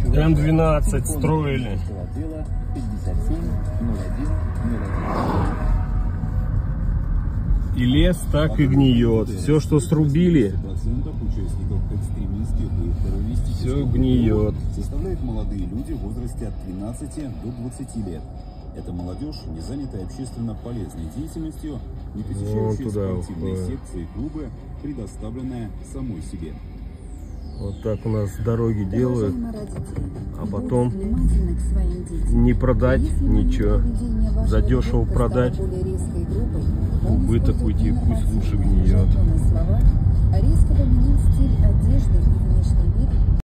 М12 строили. И лес так и гниет. Все, что срубили, все гниет. Составляют молодые люди в возрасте от 13 до 20 лет. Это молодежь, не занятая общественно полезной деятельностью, не посещающая спортивные секции и клубы, предоставленная самой себе. Вот так у нас дороги делают, а потом не продать ничего, задешево продать, убыток уйти, пусть лучше гниет. Резко поменять стиль одежды и